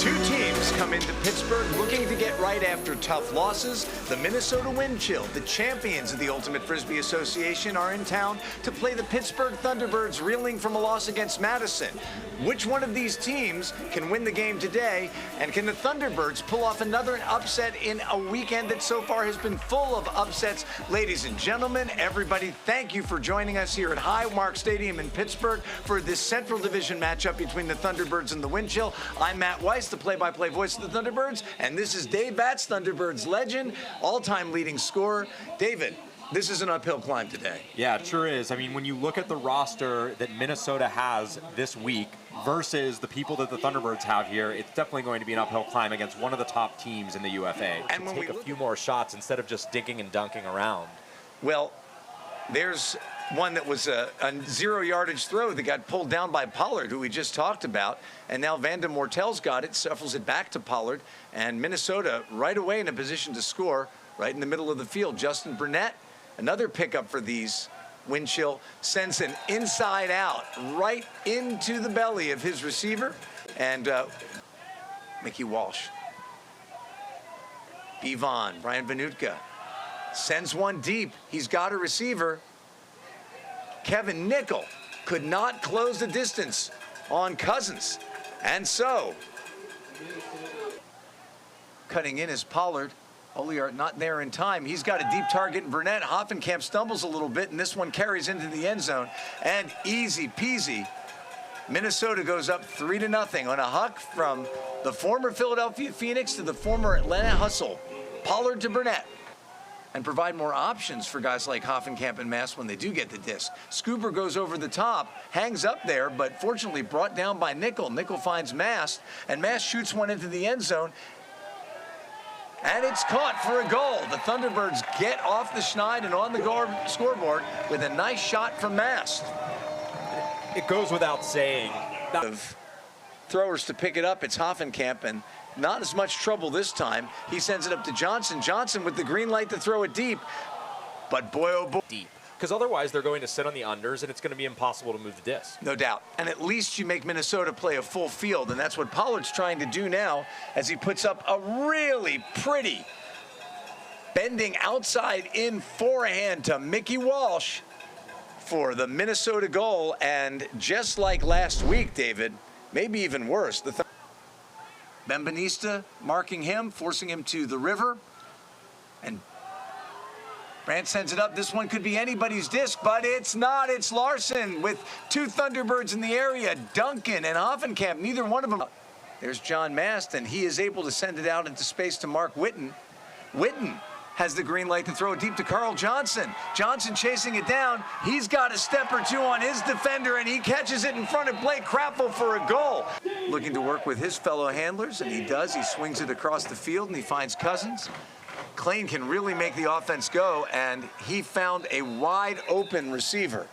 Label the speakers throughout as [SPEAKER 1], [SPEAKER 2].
[SPEAKER 1] Two teams come into Pittsburgh looking to get right after tough losses. The Minnesota Wind Chill, the champions of the Ultimate Frisbee Association, are in town to play the Pittsburgh Thunderbirds, reeling from a loss against Madison. Which one of these teams can win the game today? And can the Thunderbirds pull off another upset in a weekend that so far has been full of upsets? Ladies and gentlemen, everybody, thank you for joining us here at Highmark Stadium in Pittsburgh for this Central Division matchup between the Thunderbirds and the Wind Chill. I'm Matt Weiss, the play-by-play voice of the Thunderbirds, and this is Dave Batts, Thunderbirds legend, all-time leading scorer. David, this is an uphill climb today.
[SPEAKER 2] Yeah, it sure is. I mean, when you look at the roster that Minnesota has this week versus the people that the Thunderbirds have here, it's definitely going to be an uphill climb against one of the top teams in the UFA. And to take a few more shots instead of just dinking and dunking around.
[SPEAKER 1] Well, there's one that was a 0-yardage throw that got pulled down by Pollard, who we just talked about, and now Vanda Mortel's got it, shuffles it back to Pollard, and Minnesota right away in a position to score right in the middle of the field. Justin Burnett, another pickup for these Wind Chill, sends an inside out right into the belly of his receiver, and Mickey Walsh. Yvonne, Brian Vanutka, sends one deep. He's got a receiver. Kevin Nickel could not close the distance on Cousins. And so, cutting in is Pollard. Oliart not there in time. He's got a deep target, and Burnett. Hoffenkamp stumbles a little bit, and this one carries into the end zone. And easy peasy, Minnesota goes up 3-0 on a huck from the former Philadelphia Phoenix to the former Atlanta Hustle. Pollard to Burnett. And provide more options for guys like Hoffenkamp and Mast when they do get the disc. Scuba goes over the top, hangs up there, but fortunately brought down by Nickel. Nickel finds Mast, and Mast shoots one into the end zone. And it's caught for a goal. The Thunderbirds get off the schneid and on the scoreboard with a nice shot from Mast.
[SPEAKER 2] It goes without saying.
[SPEAKER 1] Of throwers to pick it up, it's Hoffenkamp, and not as much trouble this time. He sends it up to Johnson. Johnson with the green light to throw it deep. But boy, oh boy.
[SPEAKER 2] Deep. Because otherwise they're going to sit on the unders, and it's going to be impossible to move the disc.
[SPEAKER 1] No doubt. And at least you make Minnesota play a full field, and that's what Pollard's trying to do now as he puts up a really pretty bending outside in forehand to Mickey Walsh for the Minnesota goal. And just like last week, David, maybe even worse, the Bembanista marking him, forcing him to the river. And Brandt sends it up. This one could be anybody's disc, but it's not. It's Larson with two Thunderbirds in the area. Duncan and Hoffenkamp, neither one of them. There's John Mast, and he is able to send it out into space to Mark Witten. Witten has the green light to throw it deep to Carl Johnson. Johnson chasing it down. He's got a step or two on his defender, and he catches it in front of Blake Krappel for a goal. Looking to work with his fellow handlers, and he does. He swings it across the field, and he finds Cousins. Klain can really make the offense go, and he found a wide-open receiver.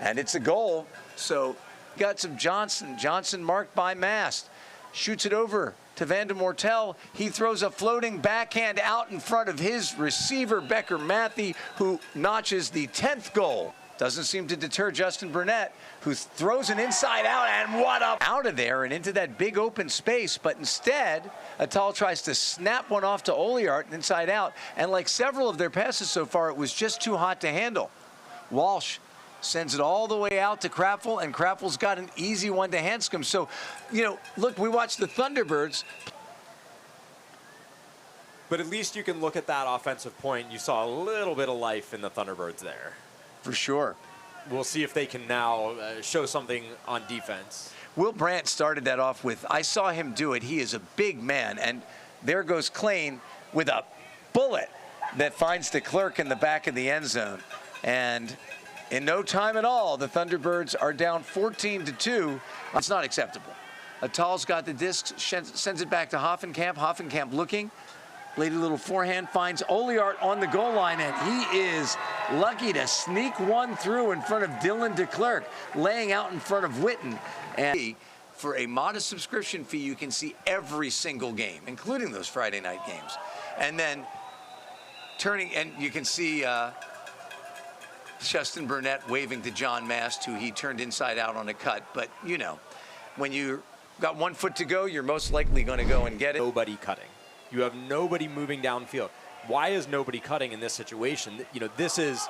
[SPEAKER 1] And it's a goal, so guts of Johnson. Johnson marked by Mast. Shoots it over to Vanda Mortel. He throws a floating backhand out in front of his receiver, Becker Matthey, who notches the 10th goal. Doesn't seem to deter Justin Burnett, who throws an inside out, and what up out of there and into that big open space. But instead, Atal tries to snap one off to Oliart inside out. And like several of their passes so far, it was just too hot to handle. Walsh sends it all the way out to Krappel, and Krappel's got an easy one to Hanscom. So, you know, look, we watched the Thunderbirds.
[SPEAKER 2] But at least you can look at that offensive point. You saw a little bit of life in the Thunderbirds there.
[SPEAKER 1] For sure.
[SPEAKER 2] We'll see if they can now show something on defense.
[SPEAKER 1] Will Brandt started that off with, I saw him do it. He is a big man. And there goes Klain with a bullet that finds the clerk in the back of the end zone. And in no time at all, the Thunderbirds are down 14-2. It's not acceptable. Atal's got the disc, sends it back to Hoffenkamp. Hoffenkamp looking. Lady little forehand finds Oliart on the goal line, and he is lucky to sneak one through in front of Dylan DeClerc, laying out in front of Witten. And for a modest subscription fee, you can see every single game, including those Friday night games. And then turning, and you can see Justin Burnett waving to John Mast, who he turned inside out on a cut. But, you know, when you're got 1 foot to go, you're most likely going to go and get it.
[SPEAKER 2] Nobody cutting. You have nobody moving downfield. Why is nobody cutting in this situation? You know, this is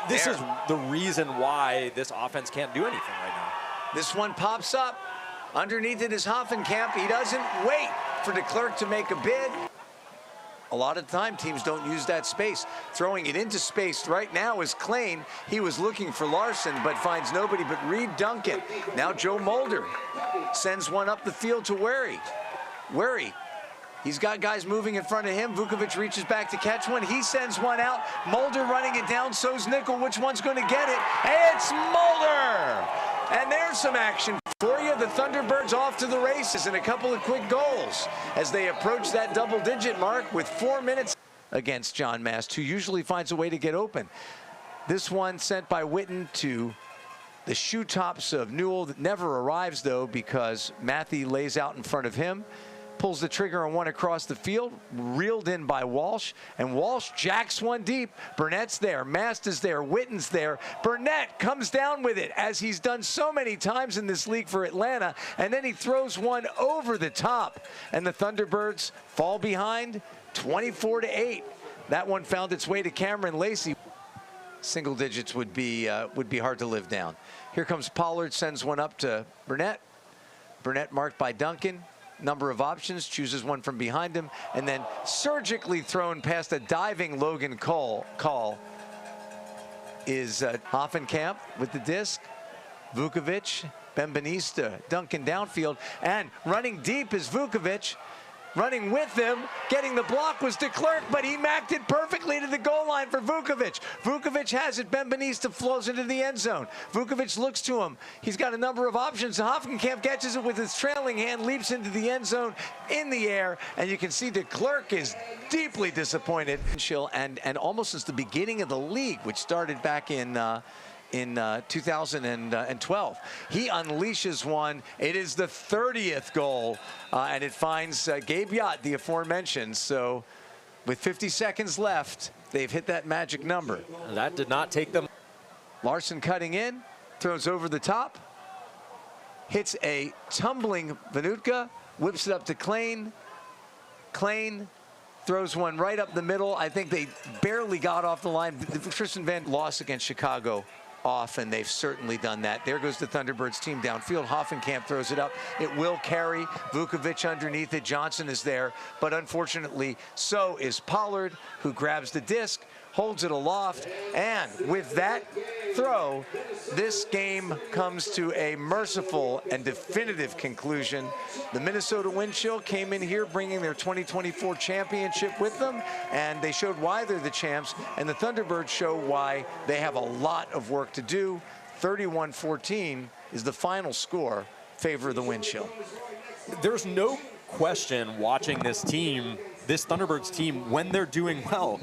[SPEAKER 2] the reason why this offense can't do anything right now.
[SPEAKER 1] This one pops up. Underneath it is Hoffenkamp. He doesn't wait for DeClercq to make a bid. A lot of the time, teams don't use that space. Throwing it into space right now is Klain. He was looking for Larson, but finds nobody but Reed Duncan. Now Joe Mulder sends one up the field to Wary. Wary, he's got guys moving in front of him. Vukovic reaches back to catch one. He sends one out. Mulder running it down. So's Nickel. Which one's going to get it? It's Mulder! And there's some action for you. The Thunderbirds off to the races and a couple of quick goals as they approach that double-digit mark with 4 minutes against John Mast, who usually finds a way to get open. This one sent by Witten to the shoe tops of Newell. That never arrives, though, because Matthew lays out in front of him. Pulls the trigger on one across the field, reeled in by Walsh, and Walsh jacks one deep. Burnett's there, Mast is there, Witten's there. Burnett comes down with it, as he's done so many times in this league for Atlanta, and then he throws one over the top, and the Thunderbirds fall behind 24-8. That one found its way to Cameron Lacey. Single digits would be hard to live down. Here comes Pollard, sends one up to Burnett. Burnett marked by Duncan. Number of options, chooses one from behind him, and then surgically thrown past a diving Logan call is Hoffenkamp with the disc. Vukovic, Benvenista, Duncan downfield, and running deep is Vukovic. Running with him, getting the block was DeClercq, but he macked it perfectly to the goal line for Vukovic. Vukovic has it, Benvenista flows into the end zone. Vukovic looks to him. He's got a number of options. Hoffenkamp catches it with his trailing hand, leaps into the end zone in the air, and you can see DeClercq is deeply disappointed. And almost since the beginning of the league, which started back in 2012. He unleashes one. It is the 30th goal, and it finds Gabe Yacht, the aforementioned. So with 50 seconds left, they've hit that magic number.
[SPEAKER 2] That did not take them.
[SPEAKER 1] Larson cutting in, throws over the top, hits a tumbling Vanutka, whips it up to Klain. Klain throws one right up the middle. I think they barely got off the line. Tristan Van lost against Chicago off, and they've certainly done that. There goes the Thunderbirds team downfield. Hoffenkamp throws it up. It will carry. Vukovic underneath it. Johnson is there, but unfortunately, so is Pollard, who grabs the disc, holds it aloft, and with that throw, this game comes to a merciful and definitive conclusion. The Minnesota Wind Chill came in here bringing their 2024 championship with them, and they showed why they're the champs, and the Thunderbirds show why they have a lot of work to do. 31-14 is the final score, favor of the Wind Chill.
[SPEAKER 2] There's no question watching this team, this Thunderbirds team, when they're doing well,